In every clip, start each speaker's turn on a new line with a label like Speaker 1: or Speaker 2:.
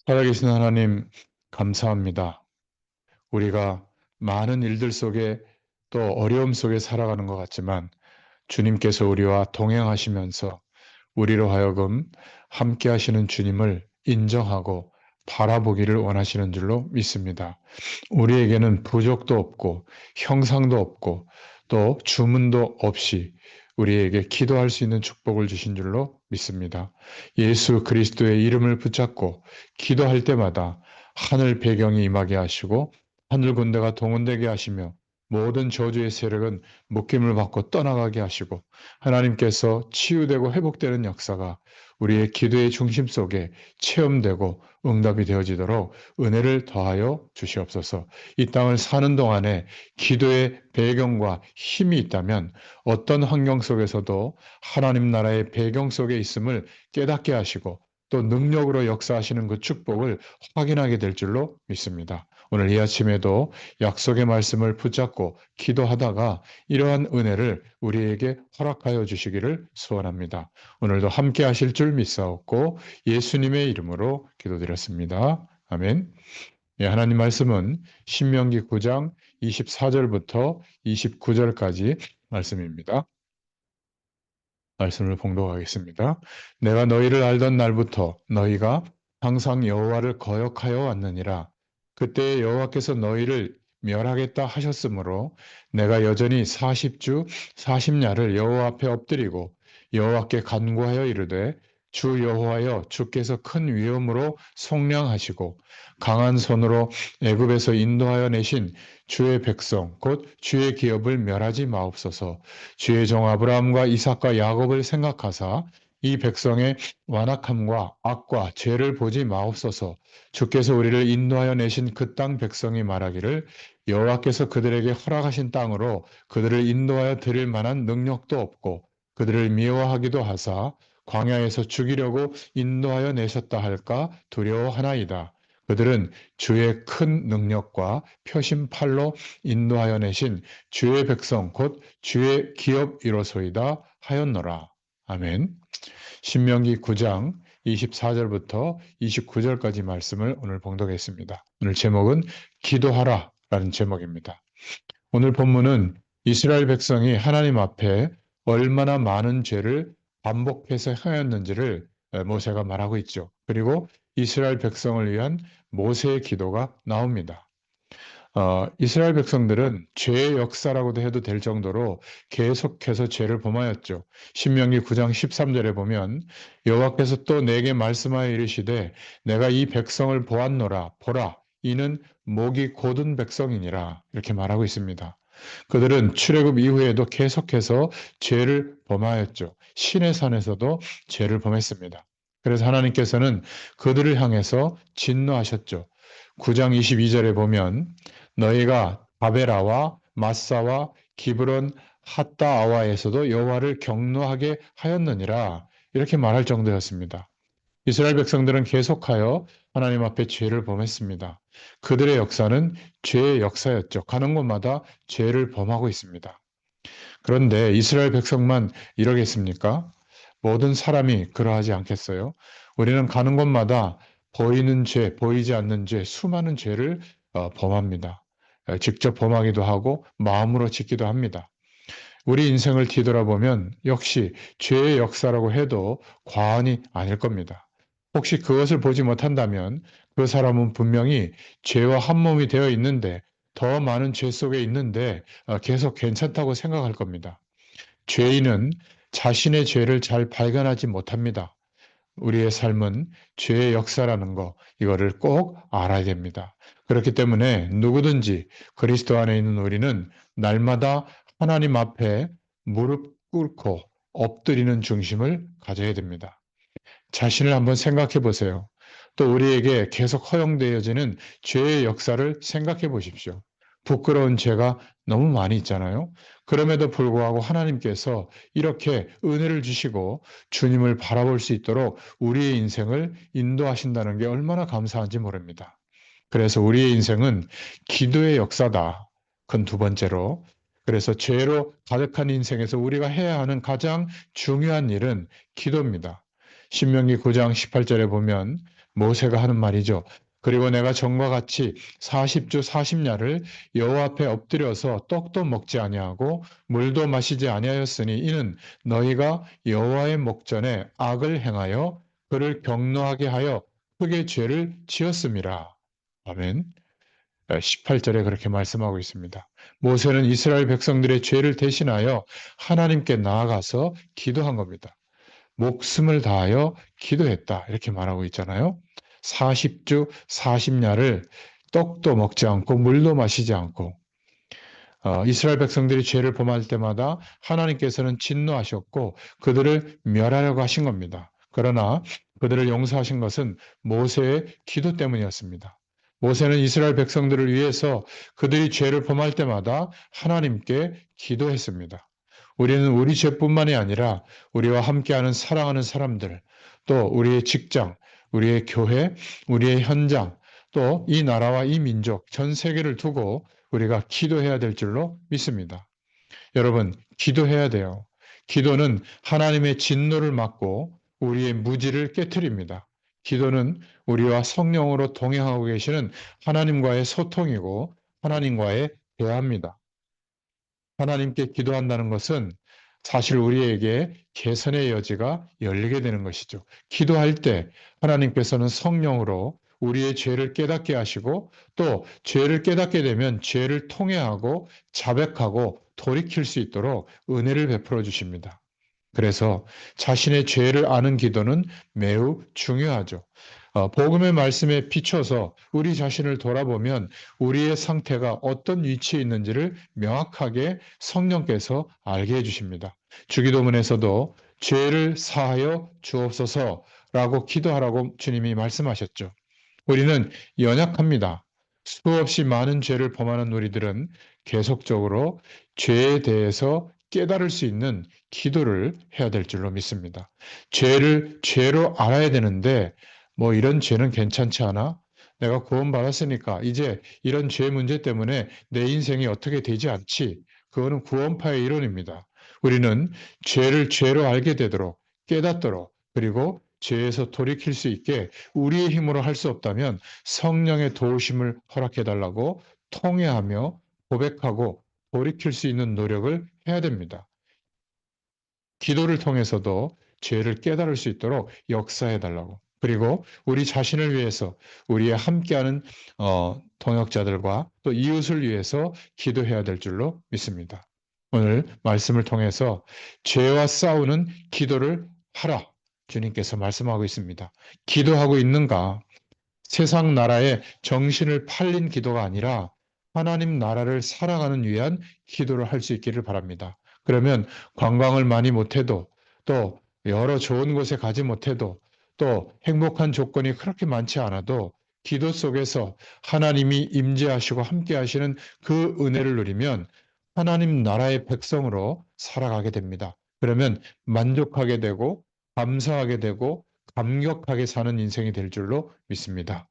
Speaker 1: 살아계신 하나님, 감사합니다. 우리가 많은 일들 속에 또 어려움 속에 살아가는 것 같지만 주님께서 우리와 동행하시면서 우리로 하여금 함께 하시는 주님을 인정하고 바라보기를 원하시는 줄로 믿습니다. 우리에게는 부족도 없고 형상도 없고 또 주문도 없이 우리에게 기도할 수 있는 축복을 주신 줄로 믿습니다. 예수 그리스도의 이름을 붙잡고 기도할 때마다 하늘 배경이 임하게 하시고 하늘 군대가 동원되게 하시며 모든 저주의 세력은 묶임을 받고 떠나가게 하시고 하나님께서 치유되고 회복되는 역사가 우리의 기도의 중심 속에 체험되고 응답이 되어지도록 은혜를 더하여 주시옵소서. 이 땅을 사는 동안에 기도의 배경과 힘이 있다면 어떤 환경 속에서도 하나님 나라의 배경 속에 있음을 깨닫게 하시고 또 능력으로 역사하시는 그 축복을 확인하게 될 줄로 믿습니다. 오늘 이 아침에도 약속의 말씀을 붙잡고 기도하다가 이러한 은혜를 우리에게 허락하여 주시기를 소원합니다. 오늘도 함께 하실 줄 믿사옵고 예수님의 이름으로 기도드렸습니다. 아멘. 예, 하나님 말씀은 신명기 9장 24절부터 29절까지 말씀입니다. 말씀을 봉독하겠습니다. 내가 너희를 알던 날부터 너희가 항상 여호와를 거역하여 왔느니라. 그때 여호와께서 너희를 멸하겠다 하셨으므로 내가 여전히 40주 40야를 여호와 앞에 엎드리고 여호와께 간구하여 이르되 주 여호와여 주께서 큰 위엄으로 속량하시고 강한 손으로 애굽에서 인도하여 내신 주의 백성 곧 주의 기업을 멸하지 마옵소서. 주의 종 아브라함과 이삭과 야곱을 생각하사 이 백성의 완악함과 악과 죄를 보지 마옵소서. 주께서 우리를 인도하여 내신 그 땅 백성이 말하기를 여호와께서 그들에게 허락하신 땅으로 그들을 인도하여 드릴 만한 능력도 없고 그들을 미워하기도 하사 광야에서 죽이려고 인도하여 내셨다 할까 두려워하나이다. 그들은 주의 큰 능력과 표심 팔로 인도하여 내신 주의 백성 곧 주의 기업이로소이다 하였노라. 아멘. 신명기 9장 24절부터 29절까지 말씀을 오늘 봉독했습니다. 오늘 제목은 기도하라 라는 제목입니다. 오늘 본문은 이스라엘 백성이 하나님 앞에 얼마나 많은 죄를 반복해서 행하였는지를 모세가 말하고 있죠. 그리고 이스라엘 백성을 위한 모세의 기도가 나옵니다. 이스라엘 백성들은 죄의 역사라고도 해도 될 정도로 계속해서 죄를 범하였죠. 신명기 9장 13절에 보면 여호와께서 또 내게 말씀하여 이르시되 내가 이 백성을 보았노라 보라 이는 목이 곧은 백성이니라 이렇게 말하고 있습니다. 그들은 출애굽 이후에도 계속해서 죄를 범하였죠. 시내 산에서도 죄를 범했습니다. 그래서 하나님께서는 그들을 향해서 진노하셨죠. 9장 22절에 보면 너희가 바베라와 마사와 기브론 핫다아와에서도 여호와를 경노하게 하였느니라 이렇게 말할 정도였습니다. 이스라엘 백성들은 계속하여 하나님 앞에 죄를 범했습니다. 그들의 역사는 죄의 역사였죠. 가는 곳마다 죄를 범하고 있습니다. 그런데 이스라엘 백성만 이러겠습니까? 모든 사람이 그러하지 않겠어요? 우리는 가는 곳마다 보이는 죄, 보이지 않는 죄, 수많은 죄를 범합니다. 직접 범하기도 하고 마음으로 짓기도 합니다. 우리 인생을 뒤돌아보면 역시 죄의 역사라고 해도 과언이 아닐 겁니다. 혹시 그것을 보지 못한다면 그 사람은 분명히 죄와 한 몸이 되어 있는데 더 많은 죄 속에 있는데 계속 괜찮다고 생각할 겁니다. 죄인은 자신의 죄를 잘 발견하지 못합니다. 우리의 삶은 죄의 역사라는 거, 이거를 꼭 알아야 됩니다. 그렇기 때문에 누구든지 그리스도 안에 있는 우리는 날마다 하나님 앞에 무릎 꿇고 엎드리는 중심을 가져야 됩니다. 자신을 한번 생각해 보세요. 또 우리에게 계속 허용되어지는 죄의 역사를 생각해 보십시오. 부끄러운 죄가 너무 많이 있잖아요. 그럼에도 불구하고 하나님께서 이렇게 은혜를 주시고 주님을 바라볼 수 있도록 우리의 인생을 인도하신다는 게 얼마나 감사한지 모릅니다. 그래서 우리의 인생은 기도의 역사다. 그건 두 번째로. 그래서 죄로 가득한 인생에서 우리가 해야 하는 가장 중요한 일은 기도입니다. 신명기 9장 18절에 보면 모세가 하는 말이죠. 그리고 내가 전과 같이 40주 40야를 여호와 앞에 엎드려서 떡도 먹지 아니하고 물도 마시지 아니하였으니 이는 너희가 여호와의 목전에 악을 행하여 그를 경노하게 하여 크게 죄를 지었음이라. 아멘. 18절에 그렇게 말씀하고 있습니다. 모세는 이스라엘 백성들의 죄를 대신하여 하나님께 나아가서 기도한 겁니다. 목숨을 다하여 기도했다. 이렇게 말하고 있잖아요. 40주 40야를 떡도 먹지 않고 물도 마시지 않고 이스라엘 백성들이 죄를 범할 때마다 하나님께서는 진노하셨고 그들을 멸하려고 하신 겁니다. 그러나 그들을 용서하신 것은 모세의 기도 때문이었습니다. 모세는 이스라엘 백성들을 위해서 그들이 죄를 범할 때마다 하나님께 기도했습니다. 우리는 우리 죄뿐만이 아니라 우리와 함께하는 사랑하는 사람들, 또 우리의 직장, 우리의 교회, 우리의 현장, 또 이 나라와 이 민족, 전 세계를 두고 우리가 기도해야 될 줄로 믿습니다. 여러분, 기도해야 돼요. 기도는 하나님의 진노를 막고 우리의 무지를 깨트립니다. 기도는 우리와 성령으로 동행하고 계시는 하나님과의 소통이고 하나님과의 대화입니다. 하나님께 기도한다는 것은 사실 우리에게 개선의 여지가 열리게 되는 것이죠. 기도할 때 하나님께서는 성령으로 우리의 죄를 깨닫게 하시고 또 죄를 깨닫게 되면 죄를 통회하고 자백하고 돌이킬 수 있도록 은혜를 베풀어 주십니다. 그래서 자신의 죄를 아는 기도는 매우 중요하죠. 복음의 말씀에 비춰서 우리 자신을 돌아보면 우리의 상태가 어떤 위치에 있는지를 명확하게 성령께서 알게 해주십니다. 주기도문에서도 죄를 사하여 주옵소서라고 기도하라고 주님이 말씀하셨죠. 우리는 연약합니다. 수없이 많은 죄를 범하는 우리들은 계속적으로 죄에 대해서 깨달을 수 있는 기도를 해야 될 줄로 믿습니다. 죄를 죄로 알아야 되는데 뭐 이런 죄는 괜찮지 않아? 내가 구원받았으니까 이제 이런 죄 문제 때문에 내 인생이 어떻게 되지 않지? 그거는 구원파의 이론입니다. 우리는 죄를 죄로 알게 되도록 깨닫도록 그리고 죄에서 돌이킬 수 있게 우리의 힘으로 할 수 없다면 성령의 도우심을 허락해 달라고 통회하며 고백하고 돌이킬 수 있는 노력을 해야 됩니다. 기도를 통해서도 죄를 깨달을 수 있도록 역사해 달라고. 그리고 우리 자신을 위해서 우리의 함께하는 동역자들과 또 이웃을 위해서 기도해야 될 줄로 믿습니다. 오늘 말씀을 통해서 죄와 싸우는 기도를 하라. 주님께서 말씀하고 있습니다. 기도하고 있는가? 세상 나라에 정신을 팔린 기도가 아니라 하나님 나라를 살아가는 위한 기도를 할 수 있기를 바랍니다. 그러면 관광을 많이 못해도 또 여러 좋은 곳에 가지 못해도 또 행복한 조건이 그렇게 많지 않아도 기도 속에서 하나님이 임재하시고 함께 하시는 그 은혜를 누리면 하나님 나라의 백성으로 살아가게 됩니다. 그러면 만족하게 되고 감사하게 되고 감격하게 사는 인생이 될 줄로 믿습니다.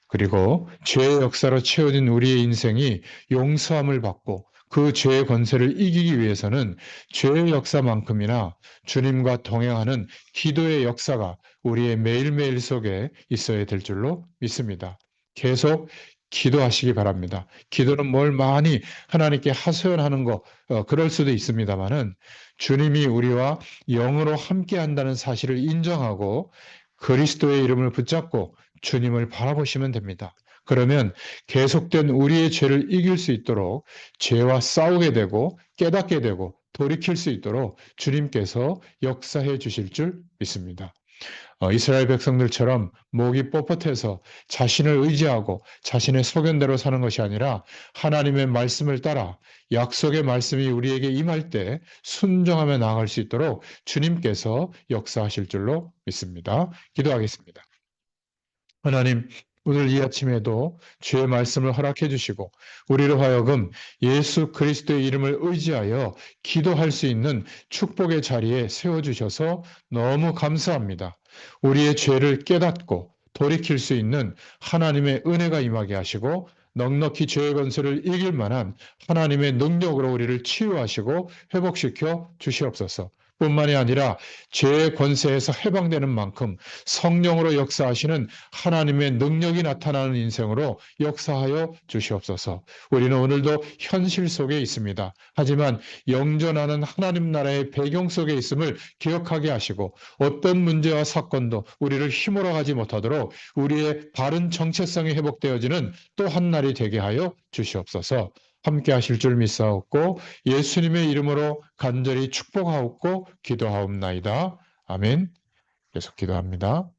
Speaker 1: 그리고 죄의 역사로 채워진 우리의 인생이 용서함을 받고 그 죄의 권세를 이기기 위해서는 죄의 역사만큼이나 주님과 동행하는 기도의 역사가 우리의 매일매일 속에 있어야 될 줄로 믿습니다. 계속 기도하시기 바랍니다. 기도는 뭘 많이 하나님께 하소연하는 거 그럴 수도 있습니다만은 주님이 우리와 영으로 함께 한다는 사실을 인정하고 그리스도의 이름을 붙잡고 주님을 바라보시면 됩니다. 그러면 계속된 우리의 죄를 이길 수 있도록 죄와 싸우게 되고 깨닫게 되고 돌이킬 수 있도록 주님께서 역사해 주실 줄 믿습니다. 이스라엘 백성들처럼 목이 뻣뻣해서 자신을 의지하고 자신의 소견대로 사는 것이 아니라 하나님의 말씀을 따라 약속의 말씀이 우리에게 임할 때 순종하며 나아갈 수 있도록 주님께서 역사하실 줄로 믿습니다. 기도하겠습니다. 하나님, 오늘 이 아침에도 주의 말씀을 허락해 주시고 우리로 하여금 예수 그리스도의 이름을 의지하여 기도할 수 있는 축복의 자리에 세워주셔서 너무 감사합니다. 우리의 죄를 깨닫고 돌이킬 수 있는 하나님의 은혜가 임하게 하시고 넉넉히 죄의 권세를 이길 만한 하나님의 능력으로 우리를 치유하시고 회복시켜 주시옵소서. 뿐만이 아니라 죄의 권세에서 해방되는 만큼 성령으로 역사하시는 하나님의 능력이 나타나는 인생으로 역사하여 주시옵소서. 우리는 오늘도 현실 속에 있습니다. 하지만 영존하는 하나님 나라의 배경 속에 있음을 기억하게 하시고 어떤 문제와 사건도 우리를 힘으로 가지 못하도록 우리의 바른 정체성이 회복되어지는 또 한 날이 되게 하여 주시옵소서. 함께 하실 줄 믿사옵고 예수님의 이름으로 간절히 축복하옵고 기도하옵나이다. 아멘. 계속 기도합니다.